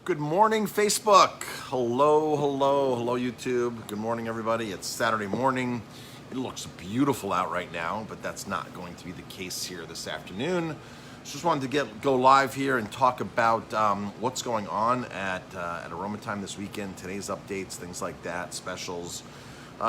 Good morning, Facebook. Hello, YouTube. Good morning, everybody. It's Saturday morning. It looks beautiful out right now, but that's not going to be the case here this afternoon. Just wanted to go live here and talk about what's going on at Aroma Time this weekend, today's updates, things like that, specials.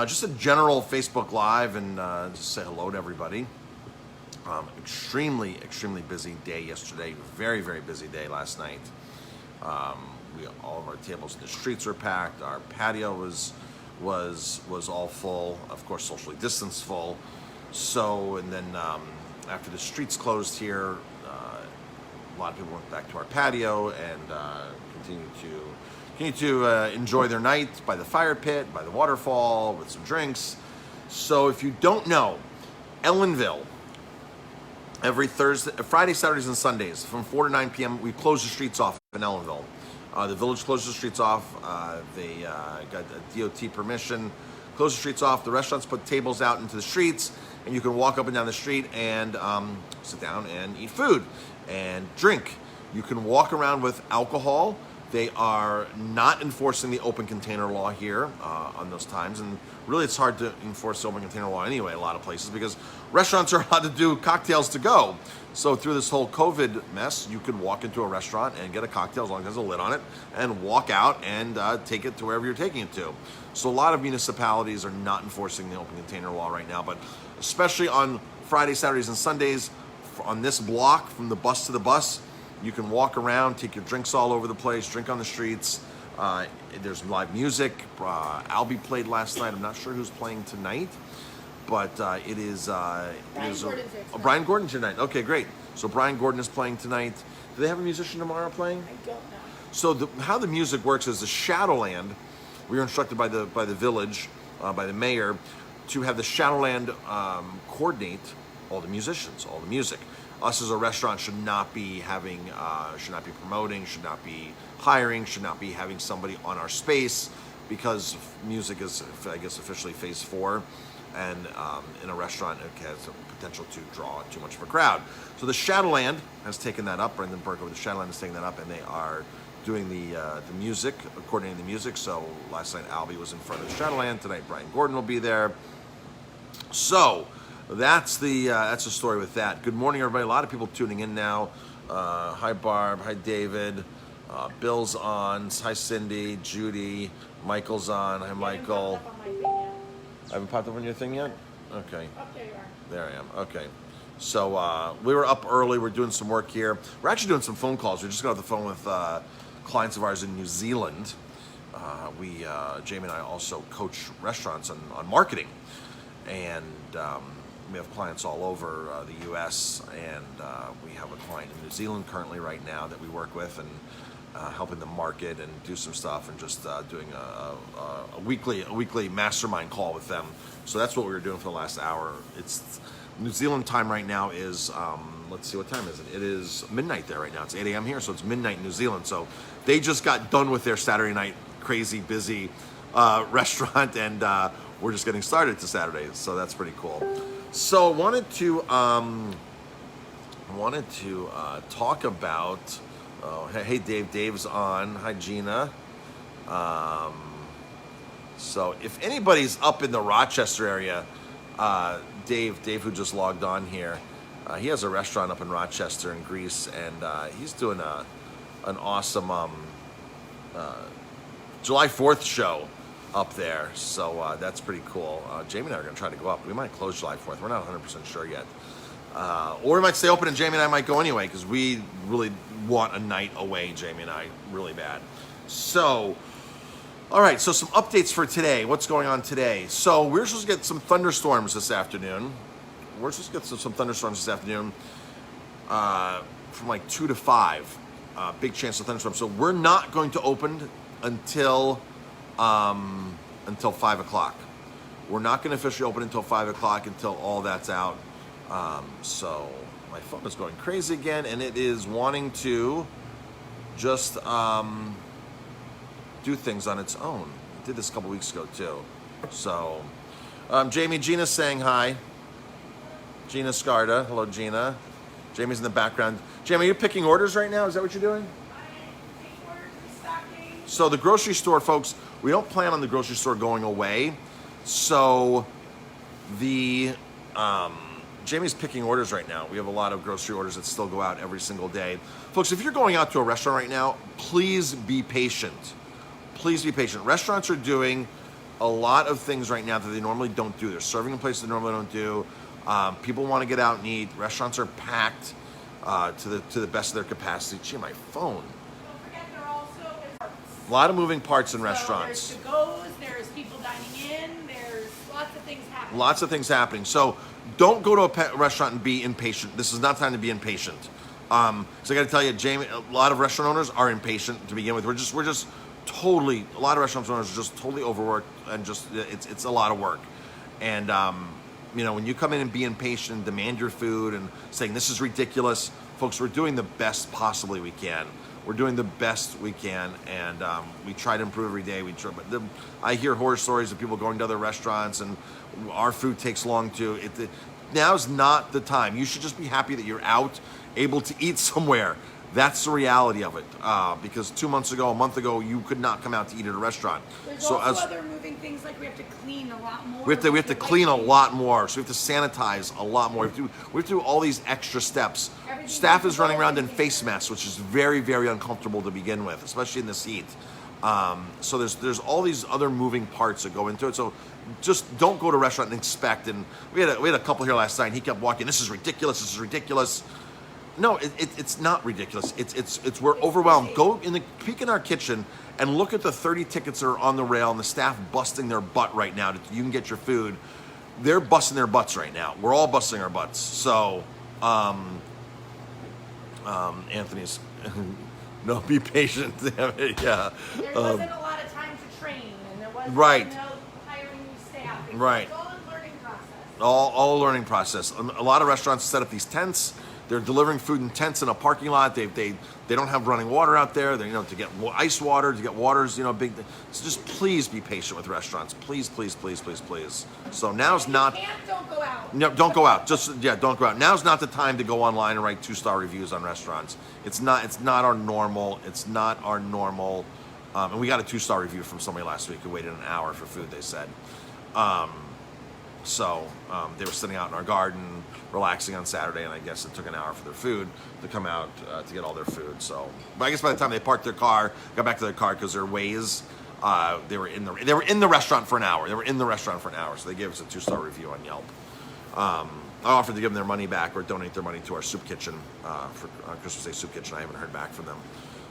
Just a general Facebook Live and just say hello to everybody. Extremely busy day yesterday. Very busy day last night. All of our tables in the streets were packed. Our patio was all full. Of course, socially distanced full. So, and then after the streets closed here, a lot of people went back to our patio and continue to enjoy their night by the fire pit, by the waterfall, with some drinks. So, if you don't know, Ellenville, every Friday, Saturdays, and Sundays from 4 to 9 p.m., we close the streets off in Ellenville. The village closed the streets off. They got a DOT permission, closed the streets off. The restaurants put tables out into the streets, and you can walk up and down the street and sit down and eat food and drink. You can walk around with alcohol. They are not enforcing the open container law here on those times. And really, it's hard to enforce the open container law anyway, a lot of places, because restaurants are allowed to do cocktails to go. So through this whole COVID mess, you could walk into a restaurant and get a cocktail as long as there's a lid on it and walk out and take it to wherever you're taking it to. So a lot of municipalities are not enforcing the open container law right now, but especially on Fridays, Saturdays, and Sundays, on this block from the bus to the bus, you can walk around, take your drinks all over the place, drink on the streets. There's live music. Albie played last night. I'm not sure who's playing tonight, but it is Brian Gordon tonight. Okay, great. So Brian Gordon is playing tonight. Do they have a musician tomorrow playing? I don't know. So how the music works is the Shadowland. We were instructed by the village, by the mayor, to have the Shadowland coordinate all the musicians, all the music. Us as a restaurant should not be promoting, should not be hiring, should not be having somebody on our space, because music is, I guess, officially phase 4, and in a restaurant it has a potential to draw too much of a crowd. So the Shadowland has taken that up. Brendan Burke with the Shadowland has taken that up, and they are doing the music, coordinating the music. So last night Albie was in front of the Shadowland. Tonight Brian Gordon will be there. So that's the story with that. Good morning, everybody. A lot of people tuning in now. Hi, Barb. Hi, David. Bill's on. Hi, Cindy. Judy. Michael's on. Hi, Michael. I haven't popped up on your thing yet? Okay. Oh, there you are. There I am. Okay. So we were up early. We're doing some work here. We're actually doing some phone calls. We just got off the phone with clients of ours in New Zealand. Jamie and I also coach restaurants on marketing. And we have clients all over the U.S., and we have a client in New Zealand currently right now that we work with, and helping them market and do some stuff, and just doing a weekly mastermind call with them. So that's what we were doing for the last hour. It's New Zealand time right now is, let's see, what time is it? It is midnight there right now. It's 8 a.m. here, so it's midnight in New Zealand. So they just got done with their Saturday night crazy busy restaurant, and we're just getting started to Saturday. So that's pretty cool. So wanted to talk about. Hey Dave. Dave's on. Hi Gina. So if anybody's up in the Rochester area, Dave who just logged on here, he has a restaurant up in Rochester in Greece, and he's doing an awesome July 4th show up there. So that's pretty cool. Jamie and I are going to try to go up. We might close July 4th. We're not 100% sure yet. Or we might stay open, and Jamie and I might go anyway, because we really want a night away, Jamie and I, really bad. So, all right, so some updates for today. What's going on today? So we're supposed to get some thunderstorms this afternoon. From like 2 to 5. Big chance of thunderstorms. So we're not going to open until 5 o'clock. We're not going to officially open until 5 o'clock, until all that's out. So my phone is going crazy again, and it is wanting to just do things on its own. It did this a couple weeks ago too. So Gina's saying hi. Gina Scarda. Hello, Gina. Jamie's in the background. Jamie, are you picking orders right now? Is that what you're doing? I pick orders and stuff. So the grocery store, folks, we don't plan on the grocery store going away. So the Jamie's picking orders right now. We have a lot of grocery orders that still go out every single day. Folks, if you're going out to a restaurant right now, please be patient. Please be patient. Restaurants are doing a lot of things right now that they normally don't do. They're serving in places they normally don't do. People want to get out and eat. Restaurants are packed to the best of their capacity. Gee, my phone. Don't forget there also is A lot of moving parts in restaurants. There's to-goes, there's people dining in, there's lots of things happening. Lots of things happening. So don't go to a restaurant and be impatient. This is not time to be impatient. So I got to tell you, Jamie, a lot of restaurant owners are impatient to begin with. We're just totally. A lot of restaurant owners are just totally overworked and just it's a lot of work. And when you come in and be impatient and demand your food and saying this is ridiculous, folks, we're doing the best possibly we can. We're doing the best we can, and we try to improve every day. But I hear horror stories of people going to other restaurants, and our food takes long too. Now's not the time. You should just be happy that you're out, able to eat somewhere. That's the reality of it. Because 2 months ago, a month ago, you could not come out to eat at a restaurant. There's also other moving things like we have to clean a lot more. We have to clean a lot more. So we have to sanitize a lot more. We have to do all these extra steps. Staff is running around in face masks, which is very, very uncomfortable to begin with, especially in this heat. So there's all these other moving parts that go into it. So just don't go to a restaurant and expect. And we had a couple here last night, and he kept walking. This is ridiculous. This is ridiculous. No, it's not ridiculous. It's we're overwhelmed. Go peek in our kitchen and look at the 30 tickets that are on the rail and the staff busting their butt right now that you can get your food. They're busting their butts right now. We're all busting our butts. So, Anthony's, no, be patient. Yeah. There wasn't a lot of time to train, and there wasn't right. no hiring new staff. Right. It's all a learning process. All a learning process. A lot of restaurants set up these tents. They're delivering food in tents in a parking lot. They don't have running water out there. They to get ice water, to get water's big. So just please be patient with restaurants. Please, please, please, please, please. So now's not. Don't go out. No, don't go out. Don't go out. Now's not the time to go online and write 2-star reviews on restaurants. It's not our normal. It's not our normal. And we got a 2-star review from somebody last week who waited an hour for food. They said. So they were sitting out in our garden, relaxing on Saturday, and I guess it took an hour for their food to come out to get all their food. So, but I guess by the time they parked their car, got back to their car because their Waze, they were in the restaurant for an hour. So they gave us a 2-star review on Yelp. I offered to give them their money back or donate their money to our soup kitchen for Christmas Day soup kitchen. I haven't heard back from them.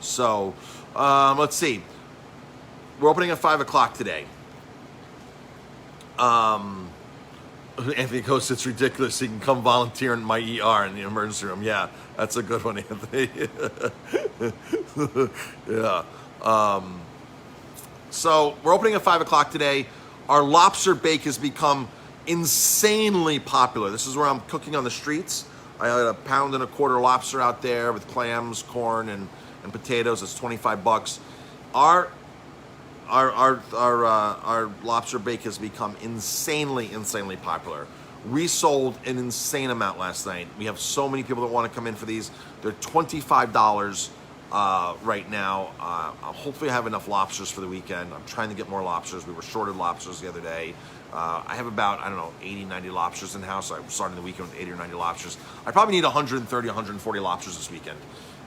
So let's see. We're opening at 5:00 today. Anthony goes, it's ridiculous. He can come volunteer in my ER in the emergency room. Yeah, that's a good one, Anthony. Yeah. So we're opening at 5:00 today. Our lobster bake has become insanely popular. This is where I'm cooking on the streets. I had a £1.25 lobster out there with clams, corn, and potatoes. It's $25. Our lobster bake has become insanely popular. We sold an insane amount last night. We have so many people that want to come in for these. They're $25 right now. Hopefully I have enough lobsters for the weekend. I'm trying to get more lobsters. We were shorted lobsters the other day. I have about, 80, 90 lobsters in the house. I'm starting the weekend with 80 or 90 lobsters. I probably need 130, 140 lobsters this weekend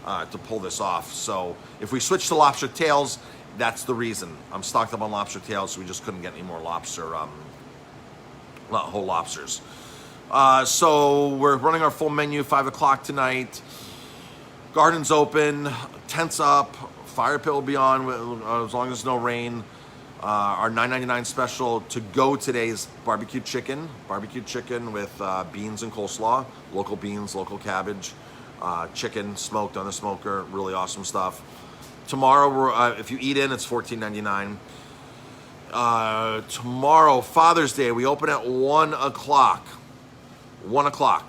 to pull this off. So if we switch to lobster tails, that's the reason. I'm stocked up on lobster tails, so we just couldn't get any more whole lobsters. So we're running our full menu, 5:00 tonight. Garden's open, tents up, fire pit will be on as long as no rain. Our $9.99 special to go today is barbecue chicken with beans and coleslaw, local beans, local cabbage, chicken smoked on the smoker, really awesome stuff. Tomorrow, if you eat in, it's $14.99. Tomorrow, Father's Day, we open at 1:00. 1:00.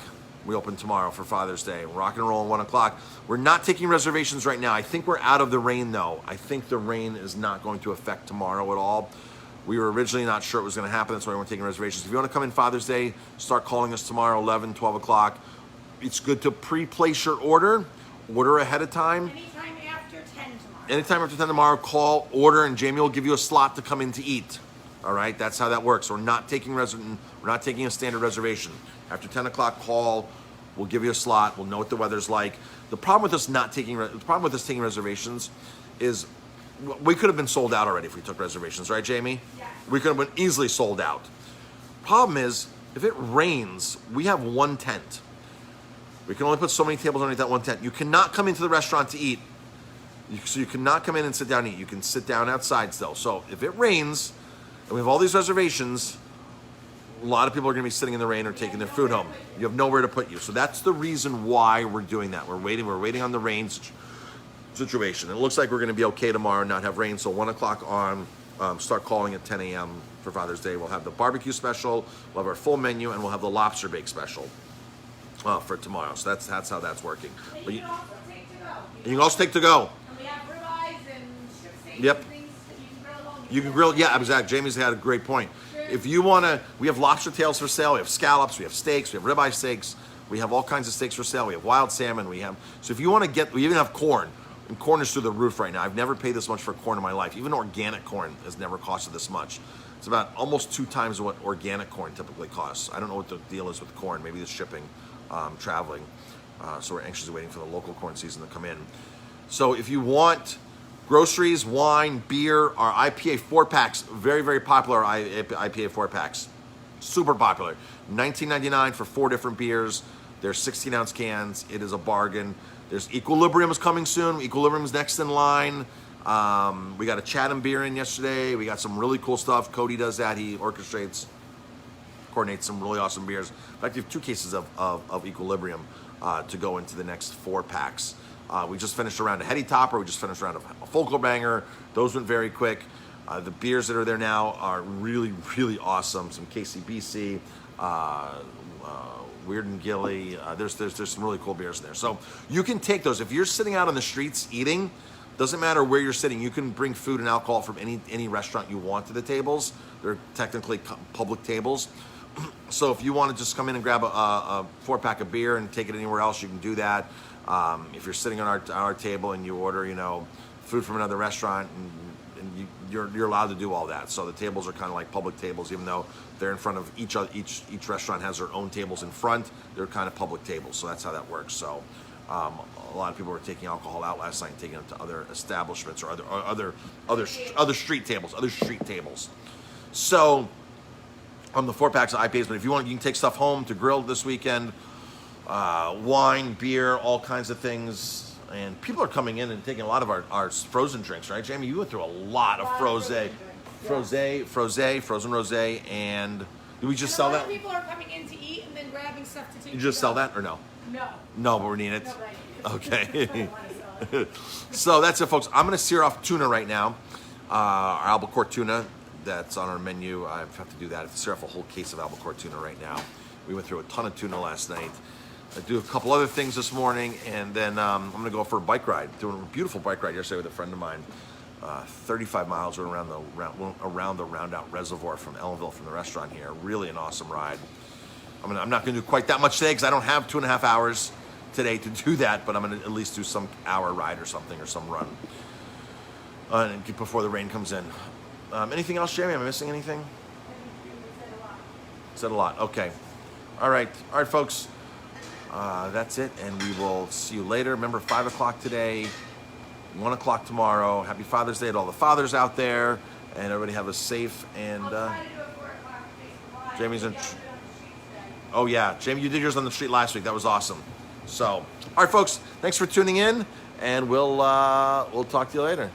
We open tomorrow for Father's Day. Rock and roll at 1:00. We're not taking reservations right now. I think we're out of the rain, though. I think the rain is not going to affect tomorrow at all. We were originally not sure it was going to happen. That's why we weren't taking reservations. If you want to come in Father's Day, start calling us tomorrow, 11, 12 o'clock. It's good to pre-place your order. Order ahead of time. Anytime after 10 tomorrow. Anytime after 10 tomorrow. Anytime after 10 tomorrow, call, order, and Jamie will give you a slot to come in to eat. All right, that's how that works. We're not taking a standard reservation. After 10 o'clock, call. We'll give you a slot. We'll know what the weather's like. The problem with us taking reservations is we could have been sold out already if we took reservations, right, Jamie? Yes. We could have been easily sold out. Problem is, if it rains, we have one tent. We can only put so many tables underneath that one tent. You cannot come into the restaurant to eat. So you cannot come in and sit down and eat. You can sit down outside still. So if it rains and we have all these reservations, a lot of people are going to be sitting in the rain or taking their food home. You have nowhere to put you. So that's the reason why we're doing that. We're waiting on the rain situation. It looks like we're going to be okay tomorrow and not have rain. So 1 o'clock on, start calling at 10 a.m. for Father's Day. We'll have the barbecue special, we'll have our full menu, and we'll have the lobster bake special for tomorrow. So that's how that's working. And But you can also take to go. you can also take to go. And we have ribeyes and strip steaks Yep. and things that you can grill at home. You can grill, yeah, exactly. Jamie's had a great point. If you want to, we have lobster tails for sale. We have scallops. We have steaks. We have ribeye steaks. We have all kinds of steaks for sale. We have wild salmon. So if you want to get, we even have corn. And corn is through the roof right now. I've never paid this much for corn in my life. Even organic corn has never costed this much. It's about almost 2 times what organic corn typically costs. I don't know what the deal is with corn. Maybe the shipping, traveling. So we're anxiously waiting for the local corn season to come in. So if you want groceries, wine, beer, our IPA 4-packs, very, very popular IPA 4-packs. Super popular. $19.99 for 4 different beers. They're 16-ounce cans. It is a bargain. There's Equilibrium's coming soon. Equilibrium's next in line. We got a Chatham beer in yesterday. We got some really cool stuff. Cody does that. He coordinates some really awesome beers. In fact, we have 2 cases of Equilibrium to go into the next 4-packs. We just finished a round of Heady Topper. We just finished a round of Folklore Banger. Those went very quick. The beers that are there now are really, really awesome. Some KCBC, Weird and Gilly. There's some really cool beers in there. So you can take those. If you're sitting out on the streets eating, doesn't matter where you're sitting. You can bring food and alcohol from any restaurant you want to the tables. They're technically public tables. So if you want to just come in and grab a 4-pack of beer and take it anywhere else, you can do that. If you're sitting on our table and you order, food from another restaurant, and you're allowed to do all that. So the tables are kind of like public tables, even though they're in front of each restaurant has their own tables in front. They're kind of public tables. So that's how that works. So a lot of people were taking alcohol out last night and taking it to other establishments or other street tables. So on the 4-packs of IPAs, but if you want, you can take stuff home to grill this weekend. Wine, beer, all kinds of things. And people are coming in and taking a lot of our frozen drinks, right, Jamie? You went through a lot of frozen rosé, and do we just sell A lot that? of people are coming in to eat and then grabbing stuff to take. You just to sell go. that or no? No. No, but we need it. No, but I need it. Okay. I don't want to sell it. So that's it, folks. I'm going to sear off tuna right now. Our albacore tuna that's on our menu. I have to do that. I have to sear off a whole case of albacore tuna right now. We went through a ton of tuna last night. I do a couple other things this morning, and then I'm going to go for a bike ride. Doing a beautiful bike ride yesterday with a friend of mine. 35 miles around the Roundout Reservoir from Ellenville, from the restaurant here. Really an awesome ride. I'm not going to do quite that much today because I don't have 2.5 hours today to do that, but I'm going to at least do some hour ride or something, or some run before the rain comes in. Anything else, Jamie? Am I missing anything? Said a lot. Okay. All right, folks. That's it, and we will see you later. Remember, 5 o'clock today, 1 o'clock tomorrow. Happy Father's Day to all the fathers out there, and everybody have a safe and. I'll try to do it 4 o'clock Facebook Live. Jamie's in. Yeah, I'll do it on the streets today. Oh yeah, Jamie, you did yours on the street last week. That was awesome. So, all right, folks, thanks for tuning in, and we'll talk to you later.